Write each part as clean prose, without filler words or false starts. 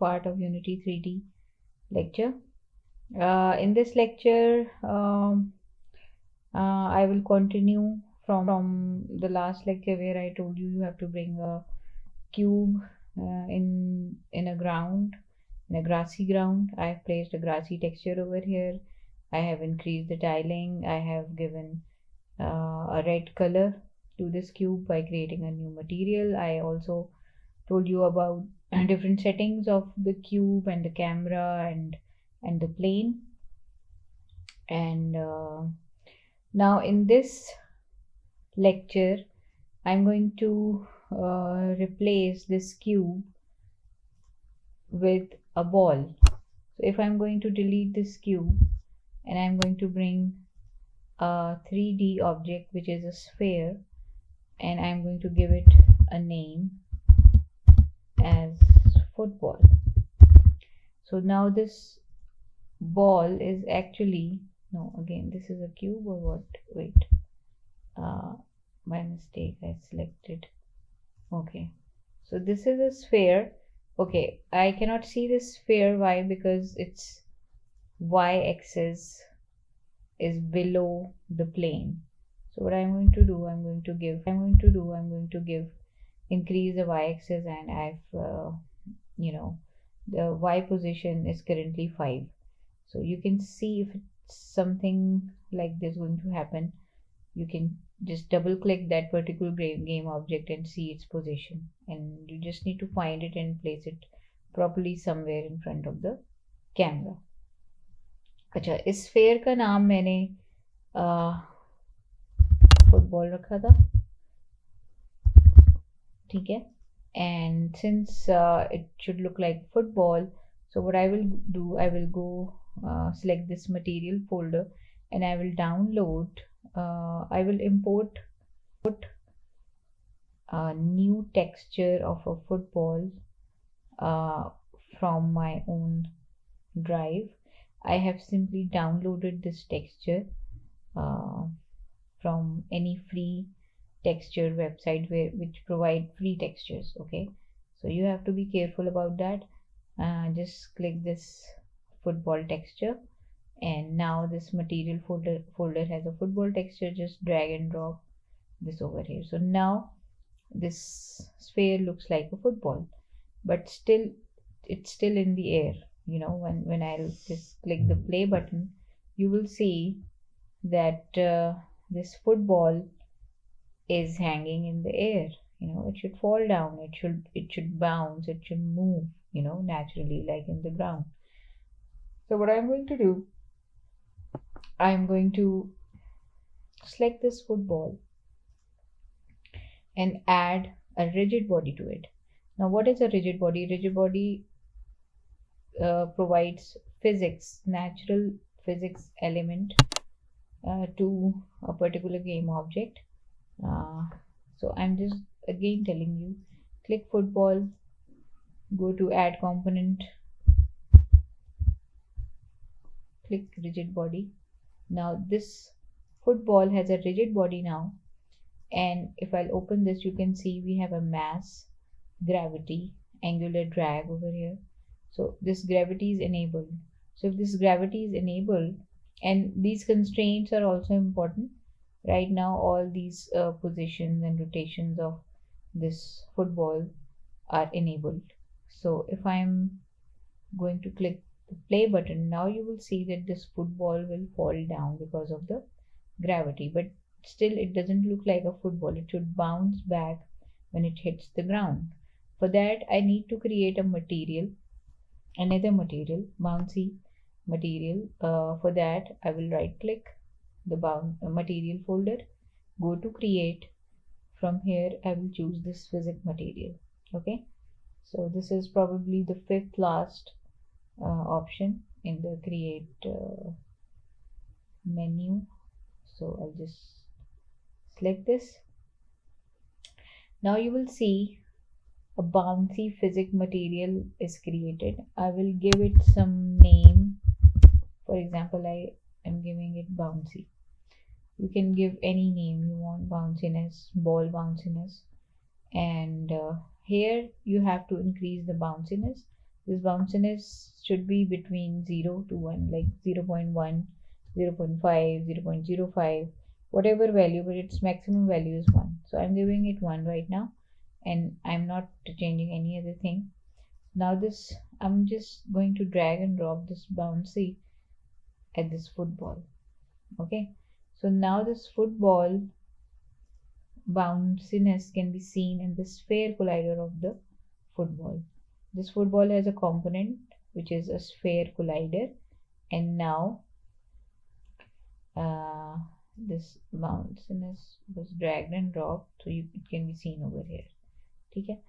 part of Unity 3D lecture. In this lecture, I will continue from the last lecture where I told you have to bring a cube in a ground, in a grassy ground. I have placed a grassy texture over here. I have increased the tiling. I have given a red color to this cube by creating a new material. I also told you about different settings of the cube and the camera and the plane. And now in this lecture I'm going to replace this cube with a ball. So if I'm going to delete this cube and I'm going to bring a 3D object which is a sphere, and I'm going to give it a name as football. So now this ball is actually, no, again this is a cube or what? Wait, my mistake, I selected. Okay, so this is a sphere. Okay, I cannot see this sphere. Why? Because its y-axis is below the plane. So what I'm going to do, I'm going to give increase the y-axis, and I've the y position is currently 5. So you can see if it's something like this going to happen, you can just double click that particular game object and see its position, and you just need to find it and place it properly somewhere in front of the camera. अच्छा, इस sphere का नाम मैंने football रखा था, ठीक है, and since it should look like football, so what I will do, I will go select this material folder and I will download, I will import a new texture of a football from my own drive. I have simply downloaded this texture from any free texture website which provide free textures. Okay, so you have to be careful about that. Just click this football texture, and now this material folder has a football texture. Just drag and drop this over here. So now this sphere looks like a football, but still it's still in the air. You know, when I'll just click the play button, you will see that this football is hanging in the air. You know, it should fall down, it should bounce, it should move, you know, naturally like in the ground. So what I'm going to do, I'm going to select this football and add a rigid body to it. Now what is a rigid body? Rigid body provides physics, natural physics element to a particular game object. So I'm just again telling you, click football, go to add component, click rigid body. Now this football has a rigid body now, and if I'll open this, you can see we have a mass, gravity, angular drag over here. So this gravity is enabled. So if this gravity is enabled, and these constraints are also important. Right now all these positions and rotations of this football are enabled. So if I'm going to click the play button, now you will see that this football will fall down because of the gravity, but still it doesn't look like a football. It should bounce back when it hits the ground. For that I need to create a material, another material, bouncy material. For that I will right click the material folder, go to create. From here I will choose this physics material. Okay, so this is probably the 5th last option in the create menu. So I'll just select this. Now you will see a bouncy physics material is created. I will give it some name. For example, I am giving it bouncy. You can give any name you want, bounciness, ball bounciness, and here you have to increase the bounciness this bounciness should be between 0 to 1, like 0.1, 0.5, 0.05, whatever value, but its maximum value is 1. So I'm giving it 1 right now, and I'm not changing any other thing. Now this, I'm just going to drag and drop this bouncy at this football. Okay, so now this football bounciness can be seen in the sphere collider of the football. This football has a component which is a sphere collider, and now this bounciness was dragged and dropped, so it can be seen over here. ठीक है,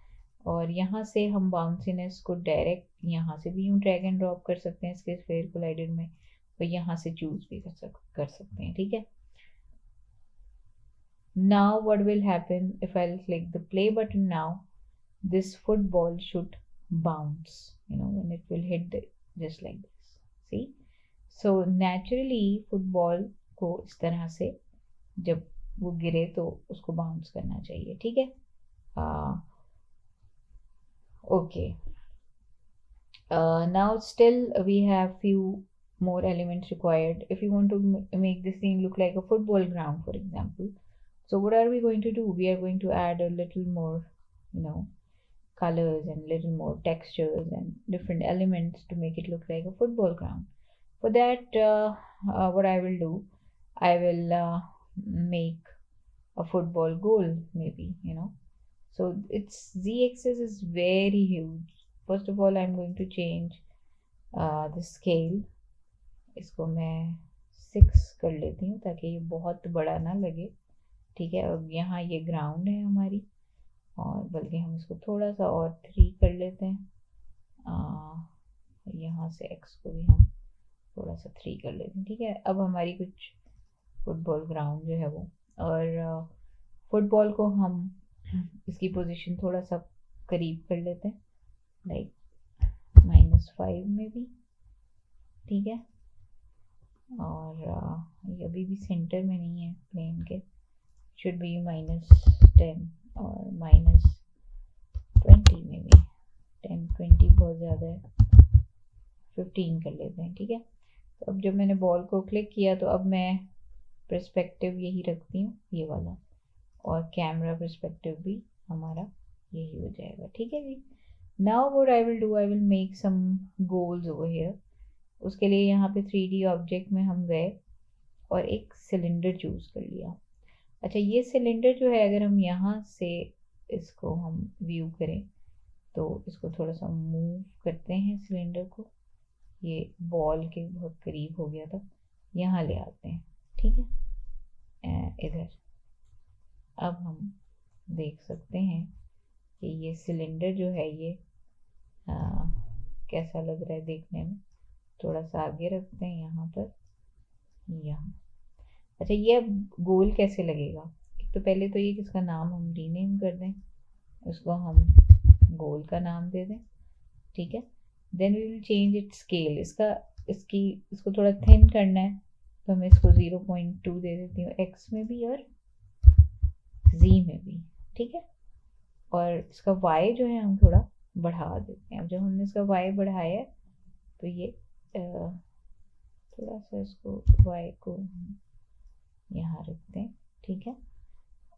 और यहाँ से हम bounciness को direct यहाँ से भी यूँ ड्रैग एंड ड्रॉप कर सकते हैं इसके स्फेयर कोलाइडर में, और यहाँ से चूज भी कर सकते हैं. ठीक है, now what will happen if I'll click the play button now, this football should bounce, when it will hit just like this. See, so naturally football को इस तरह से जब वो गिरे तो उसको बाउंस करना चाहिए. ठीक है, okay. Now still we have few more elements required if you want to make this thing look like a football ground, for example. So what are we going to do? We are going to add a little more, colors and little more textures and different elements to make it look like a football ground. For that, what I will do, I will make a football goal, maybe, So its z-axis is very huge. First of all, I'm going to change the scale. इसको मैं 6 कर लेती हूँ ताकि ये बहुत बड़ा ना लगे. ठीक है, अब यहाँ ये ग्राउंड है हमारी, और बल्कि हम इसको थोड़ा सा और 3 कर लेते हैं. यहाँ से x को भी हम थोड़ा सा 3 कर लेते हैं. ठीक है, अब हमारी कुछ फुटबॉल ग्राउंड जो है वो, और फुटबॉल को हम इसकी पोजीशन थोड़ा सा करीब कर लेते हैं, लाइक -5 में भी. ठीक है, और ये अभी भी सेंटर में नहीं है प्लेन के, should be -10 और -20 में भी. 10, 20 बहुत ज़्यादा है, 15 कर लेते हैं. ठीक है, तो अब जब मैंने बॉल को क्लिक किया तो अब मैं पर्सपेक्टिव यही रखती हूँ, ये वाला, और कैमरा पर्सपेक्टिव भी हमारा यही हो जाएगा. ठीक है जी. Now what I will do, I will make some goals over here. उसके लिए यहाँ पे 3D ऑब्जेक्ट में हम गए और एक सिलेंडर चूज कर लिया. अच्छा, ये सिलेंडर जो है, अगर हम यहाँ से इसको हम व्यू करें तो इसको थोड़ा सा मूव करते हैं सिलेंडर को, ये बॉल के बहुत करीब हो गया था, यहाँ ले आते हैं. ठीक है, इधर अब हम देख सकते हैं कि ये सिलेंडर जो है ये कैसा लग रहा है देखने में. थोड़ा सा आगे रखते हैं यहाँ पर, यहाँ. अच्छा, ये अब गोल कैसे लगेगा? एक तो पहले तो ये किसका नाम हम रीनेम कर दें, उसको हम गोल का नाम दे दें. ठीक है, then we will change it scale. इसको थोड़ा थिन करना है तो मैं इसको 0.2 दे देती हूँ, एक्स में भी और जी में भी. ठीक है, और इसका वाई जो है हम थोड़ा बढ़ा देते हैं. अब जब हमने इसका वाई बढ़ाया तो ये थोड़ा सा इसको वाई को यहाँ रखते हैं. ठीक है,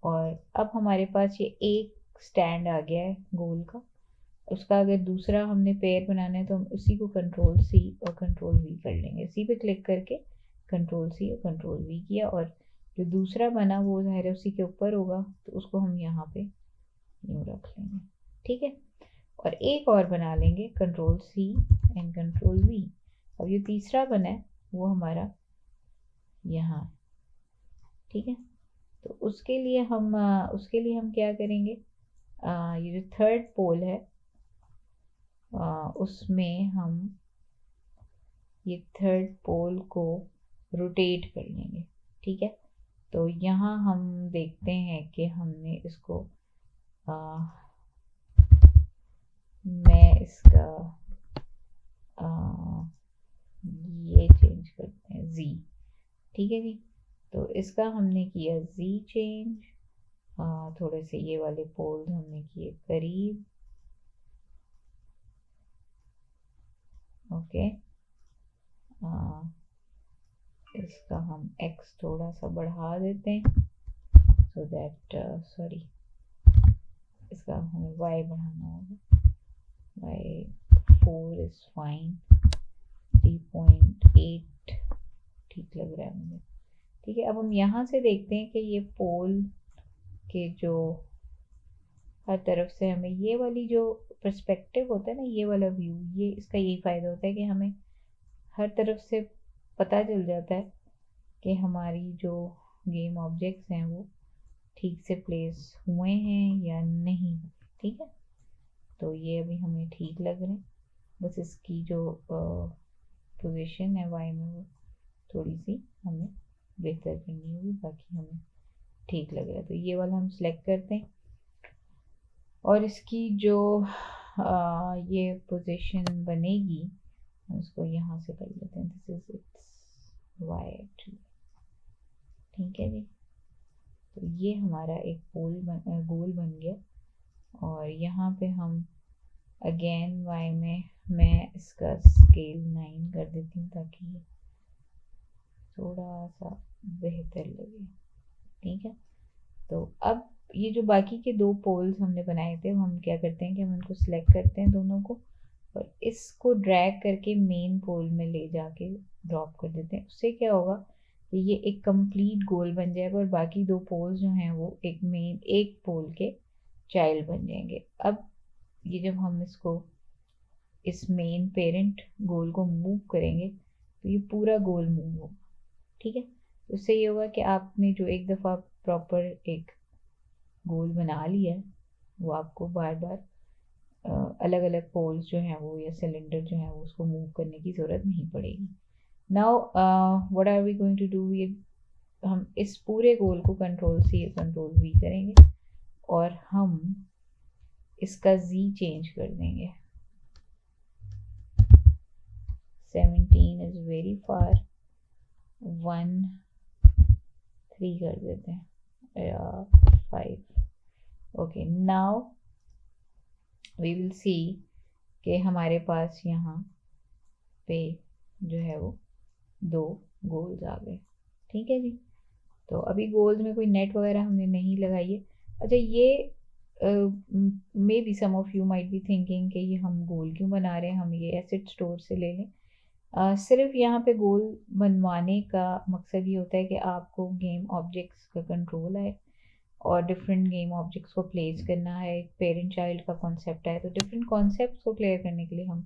और अब हमारे पास ये एक स्टैंड आ गया है गोल का. उसका अगर दूसरा हमने पेयर बनाना है तो हम उसी को कंट्रोल C और कंट्रोल V कर लेंगे. सी पे क्लिक करके कंट्रोल C और कंट्रोल V किया, और जो दूसरा बना वो ज़ाहिर है उसी के ऊपर होगा, तो उसको हम यहाँ पे यूँ रख लेंगे. ठीक है, और एक और बना लेंगे, control C and control V. अब ये तीसरा बना है वो हमारा यहाँ. ठीक है, तो उसके लिए हम क्या करेंगे, ये जो थर्ड पोल है उसमें हम ये थर्ड पोल को रोटेट कर लेंगे. ठीक है, तो यहाँ हम देखते हैं कि हमने इसको मैं इसका ये चेंज करते हैं Z. ठीक है जी, तो इसका हमने किया Z चेंज, थोड़े से ये वाले पोल्स हमने किए करीब, ओके, इसका हम x थोड़ा सा बढ़ा देते हैं, सो दैट सॉरी, इसका हमें y बढ़ाना होगा, y 4 इज फाइन, 3.8 ठीक लग रहा है मुझे। ठीक है, अब हम यहाँ से देखते हैं कि ये पोल के जो हर तरफ से हमें ये वाली जो पर्सपेक्टिव होता है ना, ये वाला व्यू, ये इसका यही फ़ायदा होता है कि हमें हर तरफ से पता चल जाता है कि हमारी जो गेम ऑब्जेक्ट्स हैं वो ठीक से प्लेस हुए हैं या नहीं। ठीक है, तो ये अभी हमें ठीक लग रहे हैं, बस इसकी जो पोजीशन है वाई में वो थोड़ी सी हमें बेहतर करनी होगी, बाकी हमें ठीक लग रहा है। तो ये वाला हम सिलेक्ट करते हैं और इसकी जो ये पोजीशन बनेगी हम इसको यहाँ से कर लेते हैं, this is it's why actually. ठीक है जी, तो ये हमारा एक गोल बन गया, और यहाँ पे हम अगेन वाई में मैं इसका स्केल 9 कर देती हूँ ताकि ये थोड़ा सा बेहतर लगे। ठीक है, तो अब ये जो बाकी के दो पोल्स हमने बनाए थे, हम क्या करते हैं कि हम उनको सिलेक्ट करते हैं दोनों को, और इसको ड्रैग करके मेन पोल में ले जाके ड्रॉप कर देते हैं। उससे क्या होगा कि ये एक कंप्लीट गोल बन जाएगा और बाकी दो पोल्स जो हैं वो एक पोल के चाइल्ड बन जाएंगे। अब ये जब हम इसको इस मेन पेरेंट गोल को मूव करेंगे तो ये पूरा गोल मूव होगा। ठीक है, उससे ये होगा कि आपने जो एक दफ़ा प्रॉपर एक गोल बना लिया है वो आपको बार बार अलग अलग पोल्स जो हैं वो या सिलेंडर जो हैं वो उसको मूव करने की ज़रूरत नहीं पड़ेगी। Now what are we going to do, ये हम इस पूरे गोल को कंट्रोल C या कंट्रोल V करेंगे और हम इसका Z चेंज कर देंगे। 17 इज़ वेरी फार, 1 3 कर देते हैं या 5। Okay, now we will see कि हमारे पास यहाँ पे जो है वो दो गोल्स आ गए। ठीक है जी, तो अभी गोल्स में कोई नेट वगैरह हमने नहीं लगाई है। अच्छा, ये may be some of you might be thinking कि ये हम गोल क्यों बना रहे हैं, हम ये एसेट स्टोर से ले लें। सिर्फ यहाँ पे गोल बनवाने का मकसद ये होता है कि आपको गेम ऑब्जेक्ट्स का कंट्रोल आए और डिफरेंट गेम ऑब्जेक्ट्स को प्लेस करना है। एक पेरेंट चाइल्ड का कॉन्सेप्ट है, तो डिफरेंट कॉन्सेप्ट्स को क्लियर करने के लिए हम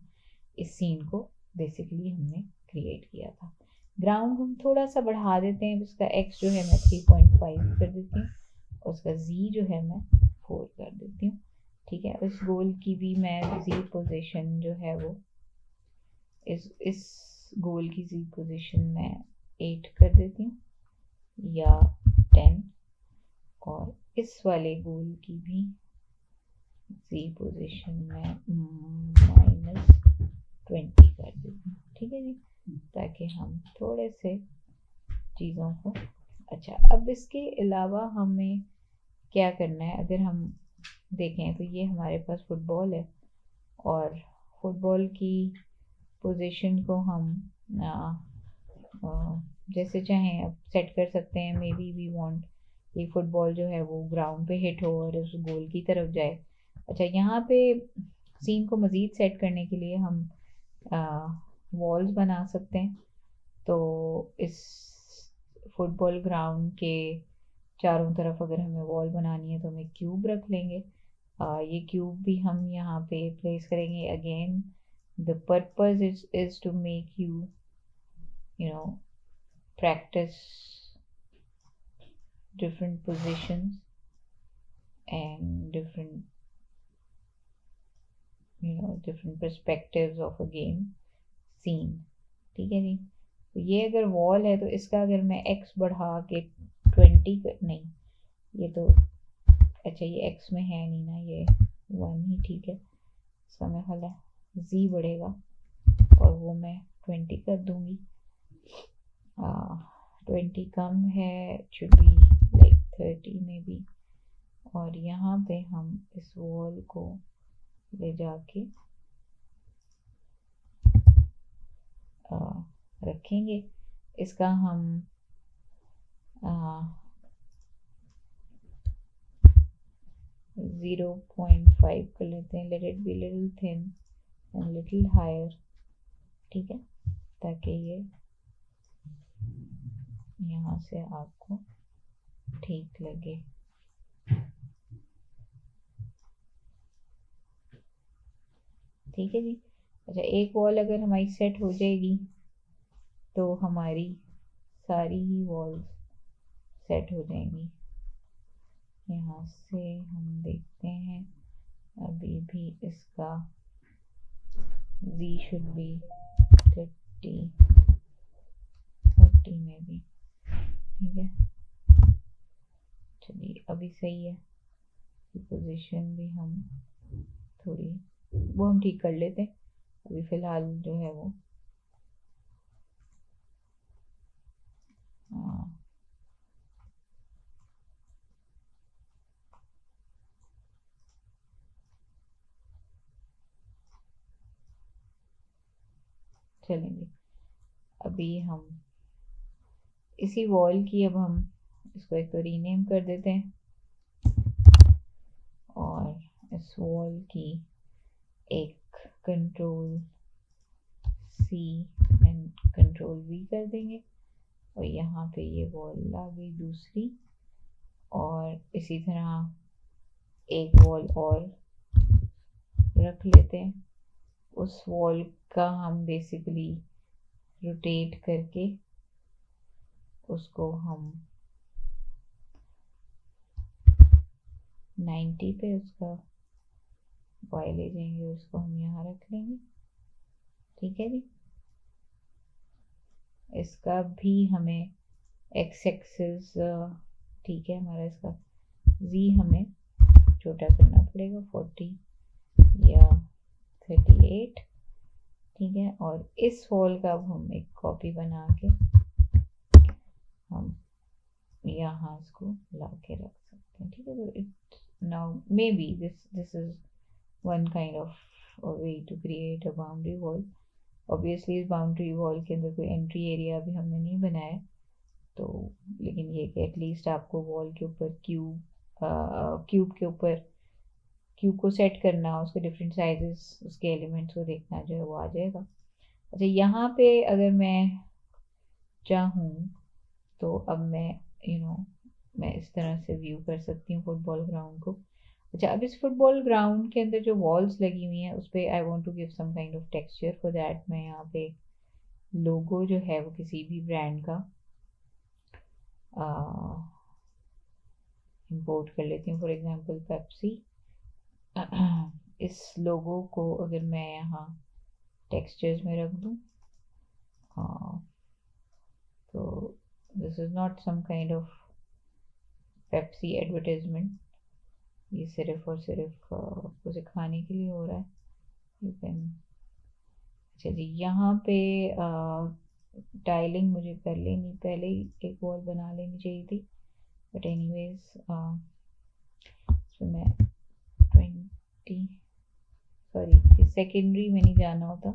इस सीन को बेसिकली हमने क्रिएट किया था। ग्राउंड हम थोड़ा सा बढ़ा देते हैं, उसका x जो है मैं 3.5 कर देती हूँ और उसका z जो है मैं 4 कर देती हूँ। ठीक है, इस गोल की भी मैं z पोजीशन जो है वो इस गोल की z पोजीशन मैं 8 कर देती हूँ या 10, और इस वाले गोल की भी z पोजीशन में -20 कर देती हूँ। ठीक है जी, ताकि हम थोड़े से चीज़ों को अच्छा। अब इसके अलावा हमें क्या करना है, अगर हम देखें तो ये हमारे पास फुटबॉल है और फुटबॉल की पोजीशन को हम जैसे चाहें अब सेट कर सकते हैं। मे बी वी वांट ये फुटबॉल जो है वो ग्राउंड पे हिट हो और उस गोल की तरफ जाए। अच्छा, यहाँ पे सीन को मज़ीद सेट करने के लिए हम वॉल्स बना सकते हैं। तो इस फुटबॉल ग्राउंड के चारों तरफ अगर हमें वॉल बनानी है तो हम एक क्यूब रख लेंगे। ये क्यूब भी हम यहाँ पे प्लेस करेंगे। Again the purpose is to make you know practice different positions and different perspectives of a game scene। ठीक है जी, तो ये अगर वॉल है तो इसका अगर मैं x बढ़ा के 20 नहीं, ये तो अच्छा ये x में है नहीं ना, ये 1 ही ठीक है। इसका मैं ख्याल है z बढ़ेगा और वो मैं 20 कर दूंगी। 20 कम है, शुड बी लाइक 30 में भी। और यहाँ पे हम इस वॉल को ले जाके रखेंगे। इसका हम 0.5 कर लेते हैं। Let it be little thin and little higher, ठीक है, ताकि ये यहाँ से आपको ठीक लगे। ठीक है जी। अच्छा, एक वॉल अगर हमारी सेट हो जाएगी तो हमारी सारी ही वॉल्स सेट हो जाएंगी। यहाँ से हम देखते हैं, अभी भी इसका Z शुड बी 30 40 में भी, ठीक है। चलिए अभी सही है। पोजीशन भी हम थोड़ी वो हम ठीक कर लेते हैं। अभी फिलहाल जो है वो चलेंगे। अभी हम इसी वॉल की, अब हम इसको एक तो रीनेम कर देते हैं और इस वॉल की एक control C and control V कर देंगे और यहाँ पे ये वॉल आ गई दूसरी। और इसी तरह एक वॉल और रख लेते हैं। उस वॉल का हम बेसिकली रोटेट करके उसको हम 90 पे उसका y ले जाएंगे, उसको हम यहाँ रख लेंगे। ठीक है जी। इसका भी हमें x एक्सिस, ठीक है, हमारा इसका z हमें छोटा करना पड़ेगा 40 या 38, ठीक है। और इस वॉल का अब हम एक कॉपी बना के हम यहाँ इसको ला के रख सकते हैं, ठीक है। तो it now may be this is one kind of way to create a boundary wall. Obviously इस बाउंड्री वॉल के अंदर कोई एंट्री एरिया भी हमने नहीं बनाया, तो लेकिन ये कि एटलीस्ट आपको वॉल के ऊपर क्यूब के ऊपर क्यूब को सेट करना, उसके डिफरेंट साइजेस, उसके एलिमेंट्स को देखना जो है वो आ जाएगा। अच्छा, यहाँ पे अगर मैं चाहूँ तो अब मैं मैं इस तरह से व्यू कर सकती हूँ फुटबॉल ग्राउंड को। अच्छा, अब इस फुटबॉल ग्राउंड के अंदर जो वॉल्स लगी हुई हैं उस पर I want to give some kind of texture. For that मैं यहाँ पे लोगो जो है वो किसी भी ब्रांड का इंपोर्ट कर लेती हूँ। For example Pepsi. इस लोगो को अगर मैं यहाँ टेक्सचर्स में रख दूँ तो this is not some kind of Pepsi advertisement, ये सिर्फ और सिर्फ आपको सिखाने के लिए हो रहा है। यू कैन, अच्छा जी, यहाँ पे टाइलिंग मुझे कर लेनी, पहले ही एक वॉल बना लेनी चाहिए थी, बट एनीवेज इसमें मैं 20 सॉरी सेकेंडरी में नहीं जाना होता,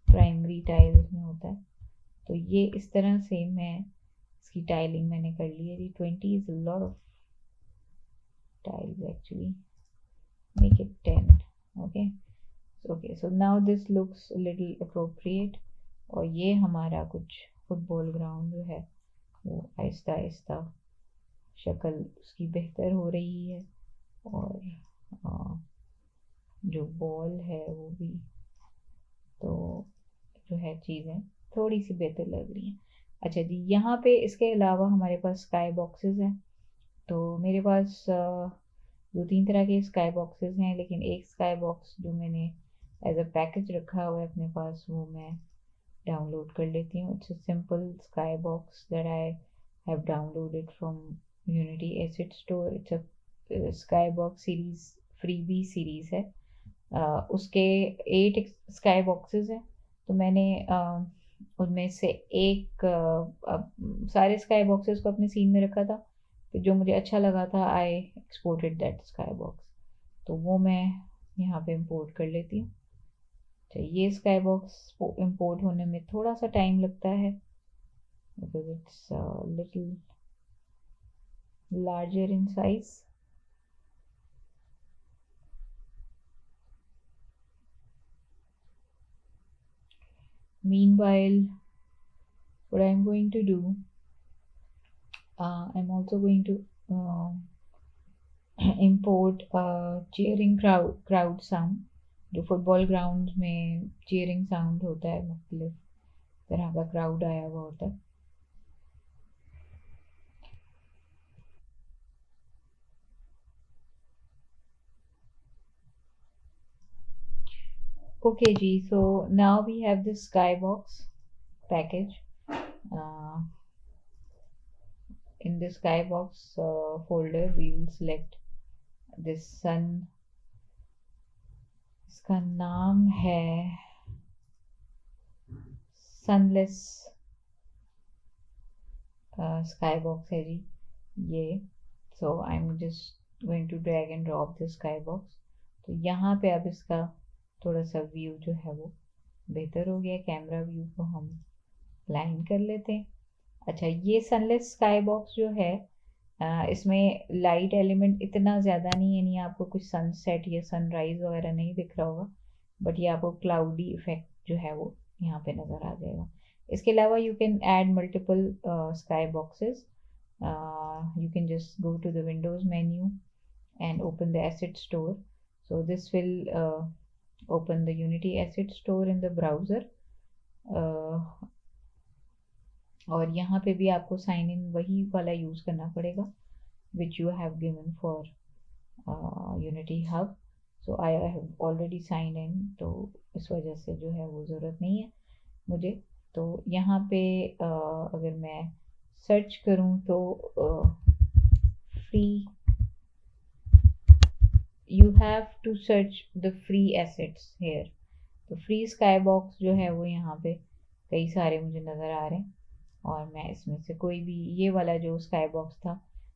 प्राइमरी टाइल्स में होता है। तो ये इस तरह से मैं इसकी टाइलिंग मैंने कर ली है। 20 is a lot of tiles actually, make it 10, okay, so now this looks a little appropriate। और ये हमारा कुछ फुटबॉल ग्राउंड जो है वो आहिस्ता आहिस्ता शक्ल उसकी बेहतर हो रही है और जो बॉल है वो भी तो जो है चीज़ें थोड़ी सी बेहतर लग रही हैं। अच्छा जी, यहाँ पे इसके अलावा हमारे पास स्काई बॉक्सेस हैं। तो मेरे पास 2-3 तरह के स्काई बॉक्सेस हैं, लेकिन एक स्काई बॉक्स जो मैंने एज अ पैकेज रखा हुआ है अपने पास वो मैं डाउनलोड कर लेती हूँ। It's a simple sky box that I have downloaded from unity asset store. It's a sky box series, freebie series है। उसके 8 स्काई बॉक्सेस हैं। तो मैंने उनमें से एक सारे स्काई बॉक्सेस को अपने सीन में रखा था, फिर जो मुझे अच्छा लगा था आई एक्सपोर्टेड दैट स्काई बॉक्स, तो वो मैं यहाँ पे इंपोर्ट कर लेती हूँ। ये स्काई बॉक्स इंपोर्ट होने में थोड़ा सा टाइम लगता है because it's a little larger in size. Meanwhile, what I'm going to do, I'm also going to import cheering crowd sound. जो फुटबॉल ग्राउंड में चीयरिंग साउंड होता है, मुख्तलिफ तरह का क्राउड आया हुआ होता है. Okay ji, so now we have this skybox package. In the skybox folder we will select this sun. इसका नाम है sunless skybox है जी ये. So I'm just going to drag and drop the skybox. तो यहाँ पे अब इसका थोड़ा सा व्यू जो है वो बेहतर हो गया. कैमरा व्यू को हम लाइन कर लेते हैं. अच्छा, ये सनलेस स्काई बॉक्स जो है इसमें लाइट एलिमेंट इतना ज़्यादा नहीं है, नहीं आपको कुछ सनसेट या सनराइज वगैरह नहीं दिख रहा होगा, बट ये आपको क्लाउडी इफेक्ट जो है वो यहाँ पे नज़र आ जाएगा. इसके अलावा you can add multiple sky boxes. you can just go to the Windows menu and open the asset store. So this will open the Unity asset store in the browser. और यहाँ पे भी आपको साइन इन वही वाला use करना पड़ेगा which you have given for Unity Hub. So I have already signed in, तो इस वजह से जो है वो ज़रूरत नहीं है मुझे. तो यहाँ पे अगर मैं सर्च करूँ तो free, you have to search the free assets here. तो फ्री स्काई बॉक्स जो है वो यहाँ पे कई सारे मुझे नज़र आ रहे हैं, और मैं इसमें से कोई भी, ये वाला जो स्काई बॉक्स था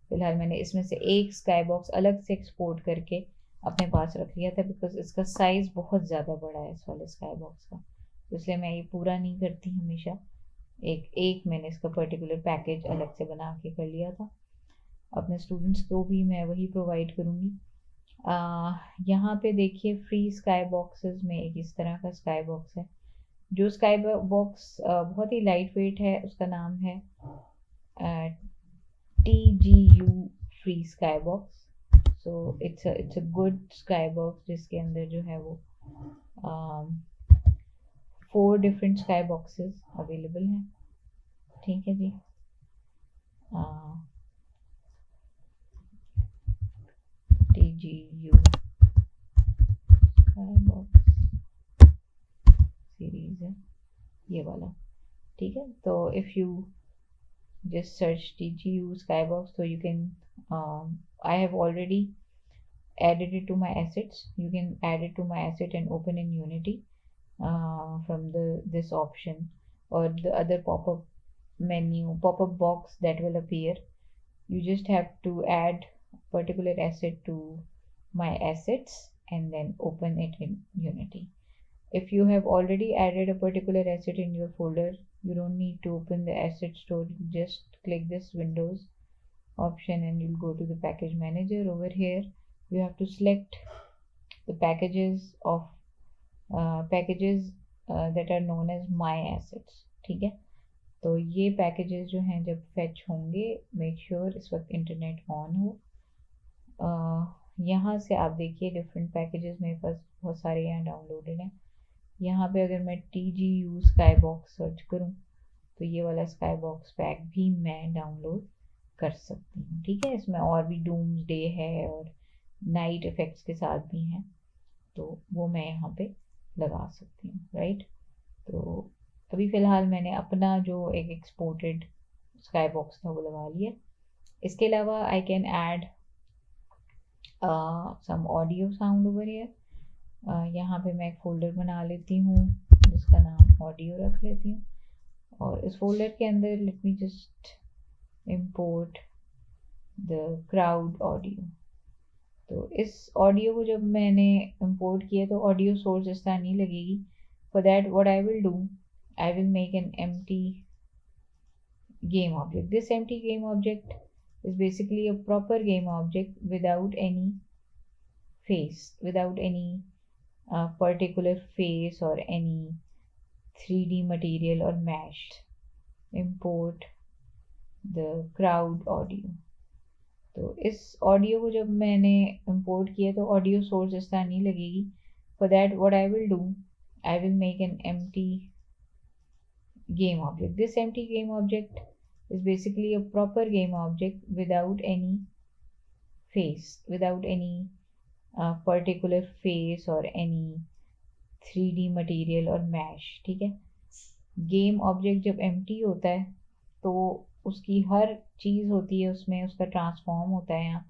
फिलहाल मैंने इसमें से एक स्काई बॉक्स अलग से एक्सपोर्ट करके अपने पास रख लिया था, बिकॉज इसका साइज़ बहुत ज़्यादा बड़ा है इस वाले स्काई बॉक्स का. तो इसलिए मैं ये पूरा नहीं करती हमेशा. एक मैंने इसका पर्टिकुलर पैकेज अलग से बना के कर लिया था. अपने स्टूडेंट्स को भी मैं वही प्रोवाइड करूँगी. यहाँ पे देखिए फ्री स्काई बॉक्सेस में एक इस तरह का स्काई बॉक्स है. जो स्काई बॉक्स बहुत ही लाइट वेट है, उसका नाम है TGU free sky box. So it's a good sky box जिसके अंदर जो है वो 4 डिफरेंट स्काई बॉक्सेस अवेलेबल हैं. ठीक है जी. TGU स्काई बॉक्स सीरीज है ये वाला. ठीक है. तो if you just search TGU skybox, so you can I have already added it to my assets. You can add it to my asset and open in Unity from this option, or the other pop-up menu, pop-up box that will appear. You just have to add particular asset to my assets and then open it in Unity. If you have already added a particular asset in your folder, you don't need to open the asset store. You just click this Windows option and you'll go to the package manager. Over here you have to select the packages of packages that are known as my assets. ठीक है. तो ये packages जो हैं जब fetch होंगे, make sure इस वक्त इंटरनेट ऑन हो. यहाँ से आप देखिए डिफरेंट पैकेजेस मेरे पास बहुत सारे यहाँ डाउनलोडेड हैं. यहाँ पे अगर मैं TGU स्काई बॉक्स सर्च करूँ तो ये वाला स्काई बॉक्स पैक भी मैं डाउनलोड कर सकती हूँ. ठीक है. इसमें और भी डूम्स डे है और नाइट इफेक्ट्स के साथ भी हैं, तो वो मैं यहाँ पे लगा सकती हूँ. राइट. तो अभी फ़िलहाल मैंने अपना जो एक एक्सपोर्टेड स्काई बॉक्स था वो लगा लिया. इसके अलावा I can add some audio sound over here. यहाँ पे मैं एक फ़ोल्डर बना लेती हूँ जिसका नाम ऑडियो रख लेती हूँ, और इस फोल्डर के अंदर let me just import the crowd audio. तो इस ऑडियो को जब मैंने इंपोर्ट किया तो ऑडियो सोर्स इस तरह नहीं लगेगी. For that, what I will do, I will make an empty game object. This empty game object is basically a proper game object without any face, without any particular face or any 3D material or mesh. Import the crowd audio. तो इस audio को जब मैंने import किया तो audio source इस तरह नहीं लगेगी. For that what I will do, I will make an empty game object. This empty game object is basically a proper game object without any face, without any particular face or any 3D material or mesh. ठीक है. Game object जब empty होता है तो उसकी हर चीज़ होती है उसमें, उसका ट्रांसफॉर्म होता है यहाँ,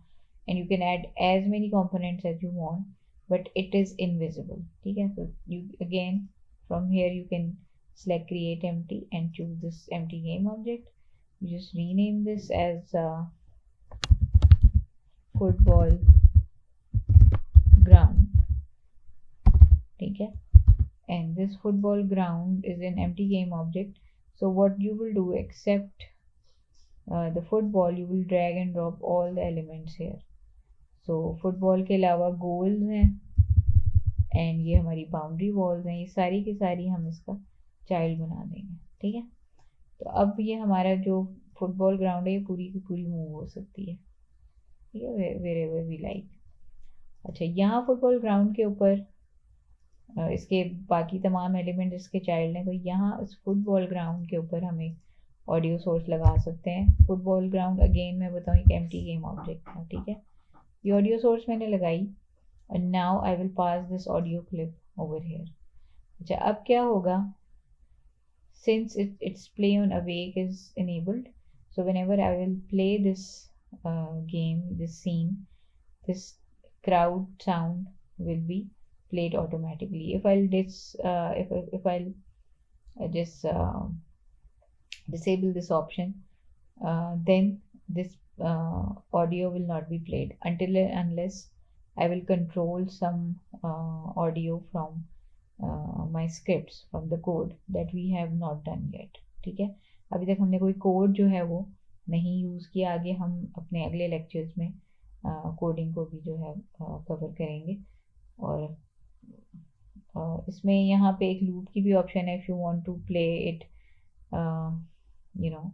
and you can add as many components as you want, but it is invisible. ठीक है. तो you again from here you can select create empty and choose this empty game object. You just rename this as football ground. ठीक है. And this football ground is an empty game object. So what you will do, except the football, you will drag and drop all the elements here. So football के अलावा goals हैं and ये हमारी boundary walls हैं, ये सारी की सारी हम इसका चाइल्ड बना देंगे. ठीक है. तो अब ये हमारा जो फुटबॉल ग्राउंड है ये पूरी की पूरी मूव हो सकती है. ठीक है. Wherever we like. अच्छा, यहाँ फुटबॉल ग्राउंड के ऊपर इसके बाकी तमाम एलिमेंट इसके चाइल्ड हैं, तो यहाँ इस फुटबॉल ग्राउंड के ऊपर हम एक ऑडियो सोर्स लगा सकते हैं. फुटबॉल ग्राउंड अगेन मैं बताऊँ एक एम्प्टी गेम ऑब्जेक्ट था. ठीक है. ये ऑडियो सोर्स मैंने लगाई and now I will pass this audio clip over here. अच्छा, अब क्या होगा, since its play on awake is enabled, so whenever I will play this game, this scene, this crowd sound will be played automatically. If I'll just disable this option, then this audio will not be played until unless I will control some audio from my scripts, from the code that we have not done yet. ठीक है. अभी तक हमने कोई code जो है वो नहीं यूज़ किया. आगे हम अपने अगले लेक्चर्स में कोडिंग को भी जो है कवर करेंगे. और इसमें यहाँ पे एक लूप की भी ऑप्शन है. If you want to play it you know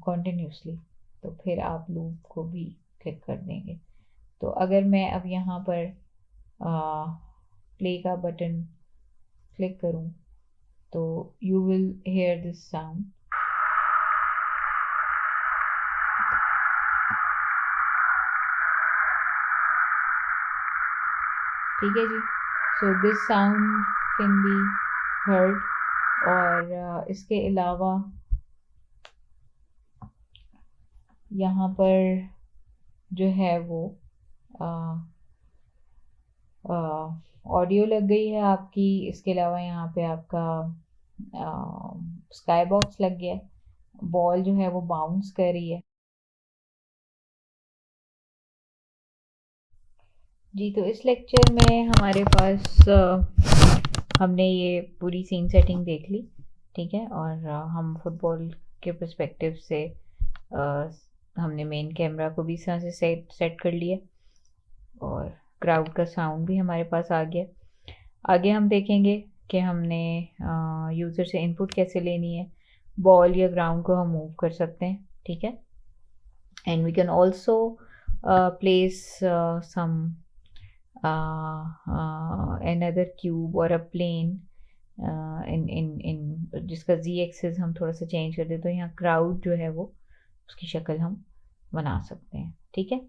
continuously, तो फिर आप लूप को भी क्लिक कर देंगे. तो अगर मैं अब यहाँ पर प्ले का बटन क्लिक करूँ तो you will hear this sound. ठीक है जी. So this sound can be heard. और इसके अलावा यहाँ पर जो है वो ऑडियो लग गई है आपकी. इसके अलावा यहाँ पे आपका स्काई बॉक्स लग गया है. बॉल जो है वो बाउंस कर रही है. जी, तो इस लेक्चर में हमारे पास हमने ये पूरी सीन सेटिंग देख ली. ठीक है. और हम फुटबॉल के पर्सपेक्टिव से हमने मेन कैमरा को भी इस तरह से सेट कर लिया और क्राउड का साउंड भी हमारे पास आ गया. आगे हम देखेंगे कि हमने यूज़र से इनपुट कैसे लेनी है. बॉल या ग्राउंड को हम मूव कर सकते हैं. ठीक है. And we can also place some another cube or a plane in जिसका z एक्सिस हम थोड़ा सा चेंज कर दे तो यहाँ क्राउड जो है वो उसकी शक्ल हम बना सकते हैं. ठीक है.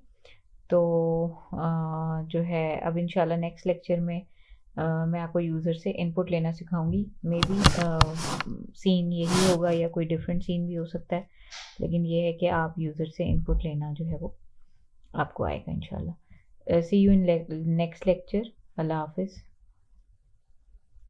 तो जो है अब इंशाल्लाह नेक्स्ट लेक्चर में मैं आपको यूज़र से इनपुट लेना सिखाऊंगी. मे बी सीन यही होगा या कोई डिफरेंट सीन भी हो सकता है, लेकिन ये है कि आप यूज़र से इनपुट लेना जो है वो आपको आएगा इंशाल्लाह. See you in next lecture. Allah Hafiz.